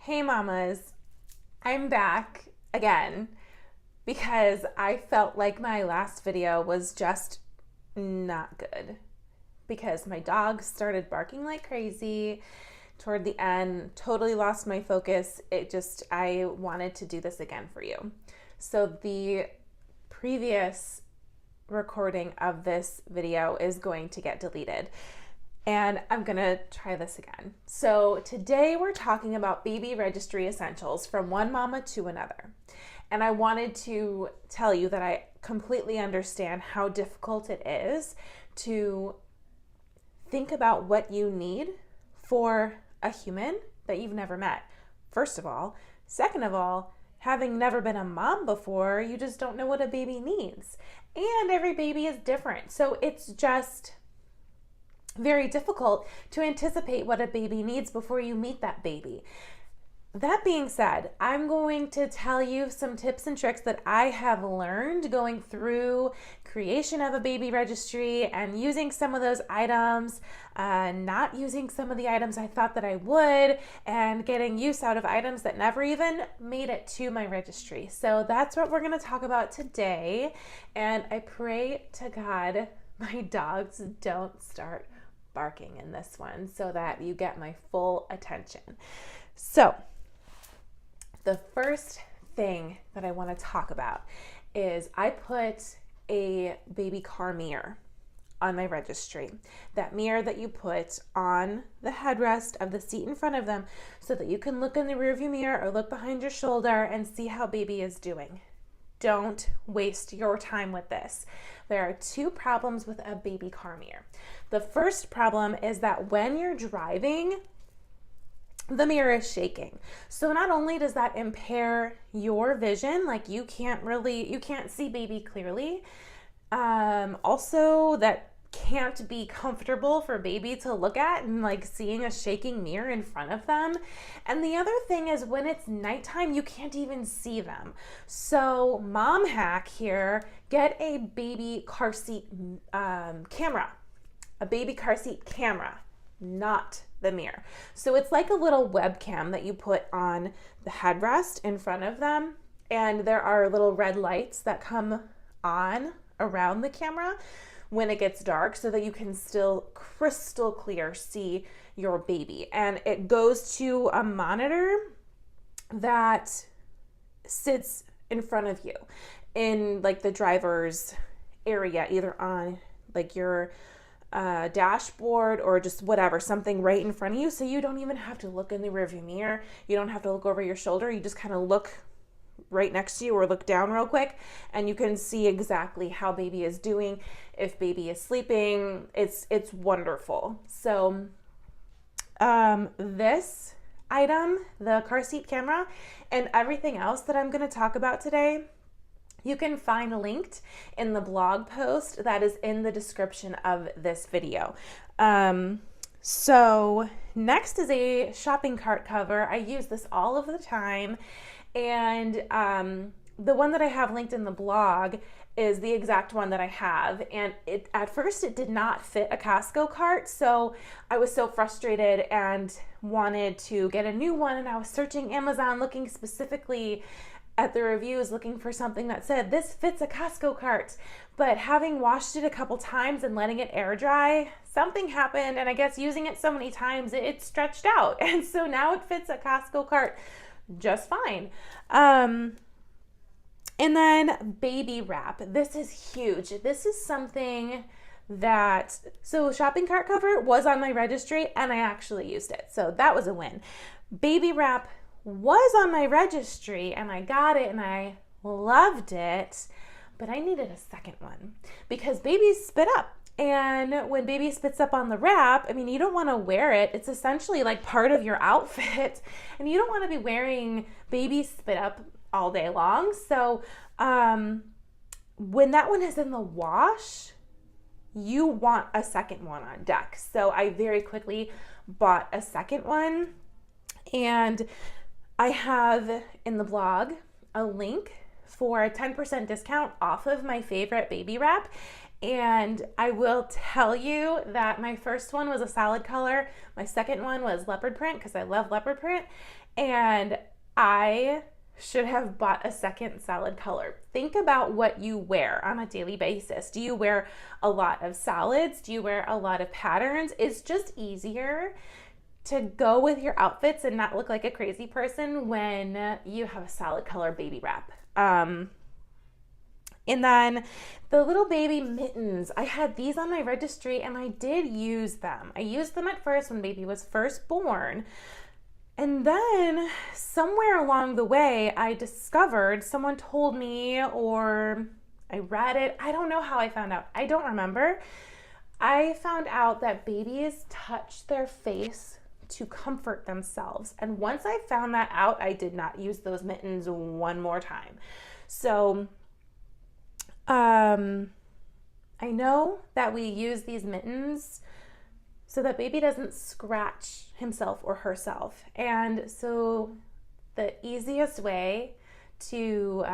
Hey mamas, I'm back again because I felt like my last video was just not good because my dog started barking like crazy toward the end, totally lost my focus. I wanted to do this again for you. So the previous recording of this video is going to get deleted. And I'm gonna try this again. So today we're talking about baby registry essentials from one mama to another. And I wanted to tell you that I completely understand how difficult it is to think about what you need for a human that you've never met, first of all. Second of all, having never been a mom before, you just don't know what a baby needs. And every baby is different. So it's just very difficult to anticipate what a baby needs before you meet that baby. That being said, I'm going to tell you some tips and tricks that I have learned going through creation of a baby registry and using some of those items, not using some of the items I thought that I would, and getting use out of items that never even made it to my registry. So that's what we're going to talk about today. And I pray to God my dogs don't start barking in this one so that you get my full attention. So the first thing that I want to talk about is I put a baby car mirror on my registry. That mirror that you put on the headrest of the seat in front of them so that you can look in the rearview mirror or look behind your shoulder and see how baby is doing. Don't waste your time with this. There are two problems with a baby car mirror. The first problem is that when you're driving, the mirror is shaking. So not only does that impair your vision, like you can't see baby clearly. Also, that can't be comfortable for baby to look at and like seeing a shaking mirror in front of them. And the other thing is when it's nighttime, you can't even see them. So mom hack here, get a baby car seat camera, not the mirror. So it's like a little webcam that you put on the headrest in front of them. And there are little red lights that come on around the camera when it gets dark so that you can still crystal clear see your baby. And it goes to a monitor that sits in front of you in like the driver's area, either on like your dashboard or just whatever, something right in front of you. So you don't even have to look in the rearview mirror. You don't have to look over your shoulder. You just kind of look right next to you or look down real quick and you can see exactly how baby is doing. If baby is sleeping, it's wonderful. So this item, the car seat camera, and everything else that I'm going to talk about today, you can find linked in the blog post that is in the description of this video. So next is a shopping cart cover. I use this all of the time. And the one that I have linked in the blog is the exact one that I have. And at first it did not fit a Costco cart. So I was so frustrated and wanted to get a new one. And I was searching Amazon, looking specifically at the reviews, looking for something that said, this fits a Costco cart. But having washed it a couple times and letting it air dry, something happened. And I guess using it so many times, it stretched out. And so now it fits a Costco cart just fine. And then baby wrap. This is huge. This is something that, so shopping cart cover was on my registry and I actually used it. So that was a win. Baby wrap was on my registry and I got it and I loved it, but I needed a second one because babies spit up. And when baby spits up on the wrap, I mean, you don't want to wear it. It's essentially like part of your outfit. And you don't want to be wearing baby spit up all day long. So when that one is in the wash, you want a second one on deck. So I very quickly bought a second one. And I have in the blog a link for a 10% discount off of my favorite baby wrap. And I will tell you that my first one was a solid color. My second one was leopard print because I love leopard print. And I should have bought a second solid color. Think about what you wear on a daily basis. Do you wear a lot of solids? Do you wear a lot of patterns? It's just easier to go with your outfits and not look like a crazy person when you have a solid color baby wrap. And then the little baby mittens, I had these on my registry and I did use them. I used them at first when baby was first born. And then somewhere along the way, I discovered, someone told me, or I read it. I don't know how I found out. I don't remember. I found out that babies touch their face to comfort themselves. And once I found that out, I did not use those mittens one more time. So I know that we use these mittens so that baby doesn't scratch himself or herself. And so the easiest way to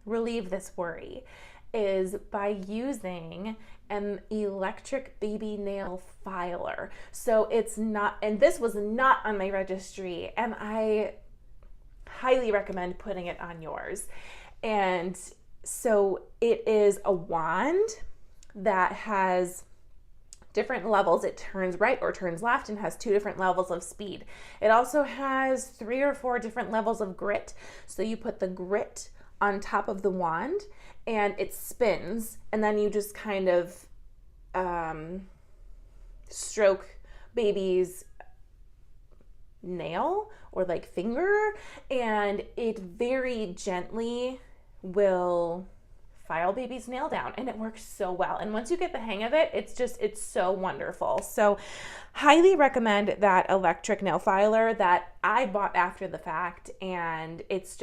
relieve this worry is by using an electric baby nail filer. So it's not, and this was not on my registry, and I highly recommend putting it on yours. And so it is a wand that has different levels. It turns right or turns left and has 2 different levels of speed. It also has 3 or 4 different levels of grit. So you put the grit on top of the wand and it spins, and then you just kind of stroke baby's nail or like finger, and it very gently will file baby's nail down, and it works so well. And once you get the hang of it, it's so wonderful. So highly recommend that electric nail filer that I bought after the fact, and it's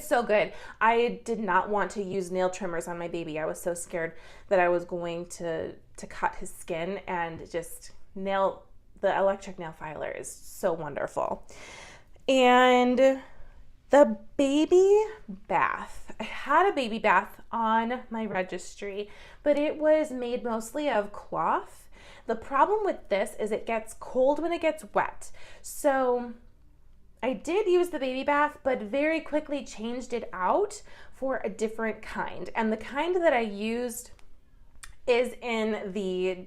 so good. I did not want to use nail trimmers on my baby. I was so scared that I was going to cut his skin, and just the electric nail filer is so wonderful. And the baby bath. I had a baby bath on my registry, but it was made mostly of cloth. The problem with this is it gets cold when it gets wet. So I did use the baby bath, but very quickly changed it out for a different kind. And the kind that I used is in the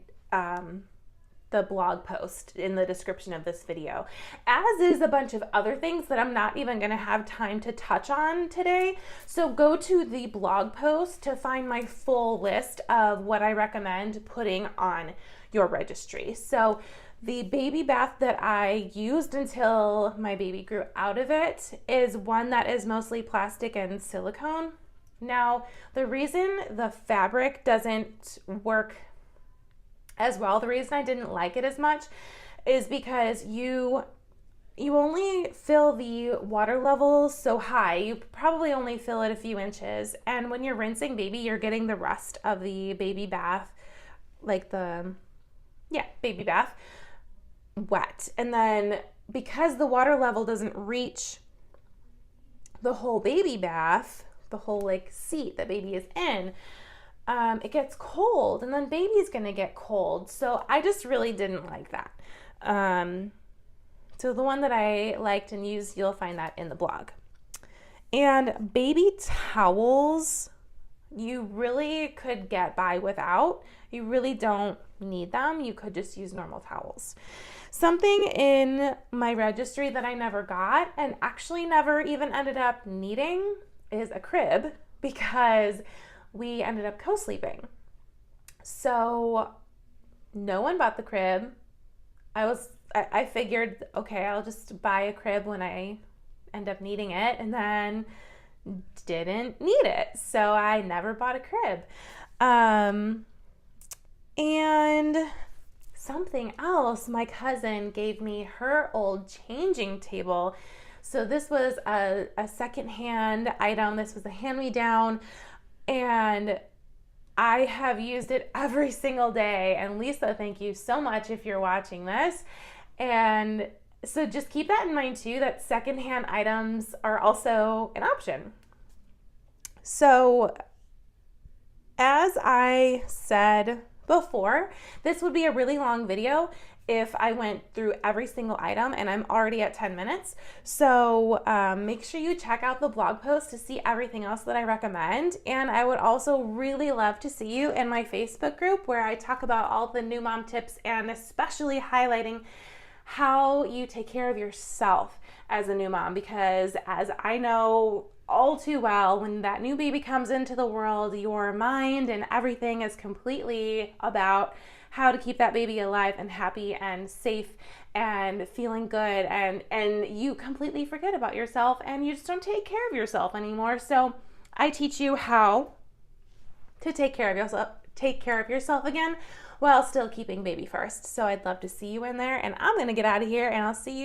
blog post in the description of this video, as is a bunch of other things that I'm not even going to have time to touch on today. So go to the blog post to find my full list of what I recommend putting on your registry. So the baby bath that I used until my baby grew out of it is one that is mostly plastic and silicone. Now, the reason the fabric doesn't work as well, the reason I didn't like it as much is because you only fill the water levels so high. You probably only fill it a few inches. And when you're rinsing baby, you're getting the rest of the baby bath, baby bath wet. And then because the water level doesn't reach the whole baby bath, the whole seat that baby is in, it gets cold, and then baby's gonna get cold. So I just really didn't like that. So the one that I liked and used, you'll find that in the blog. And baby towels, you really could get by without. You really don't need them. You could just use normal towels. Something in my registry that I never got and actually never even ended up needing is a crib, because we ended up co-sleeping. So no one bought the crib. I figured, okay, I'll just buy a crib when I end up needing it, and then didn't need it. So I never bought a crib. And something else, my cousin gave me her old changing table. So this was a secondhand item. This was a hand-me-down, and I have used it every single day. And Lisa, thank you so much if you're watching this. And so just keep that in mind too, that secondhand items are also an option. So as I said before, this would be a really long video, if I went through every single item, and I'm already at 10 minutes. So make sure you check out the blog post to see everything else that I recommend. And I would also really love to see you in my Facebook group where I talk about all the new mom tips and especially highlighting how you take care of yourself as a new mom, because as I know all too well, when that new baby comes into the world, your mind and everything is completely about how to keep that baby alive and happy and safe and feeling good, and you completely forget about yourself and you just don't take care of yourself anymore. So I teach you how to take care of yourself again while still keeping baby first. So I'd love to see you in there, and I'm going to get out of here, and I'll see you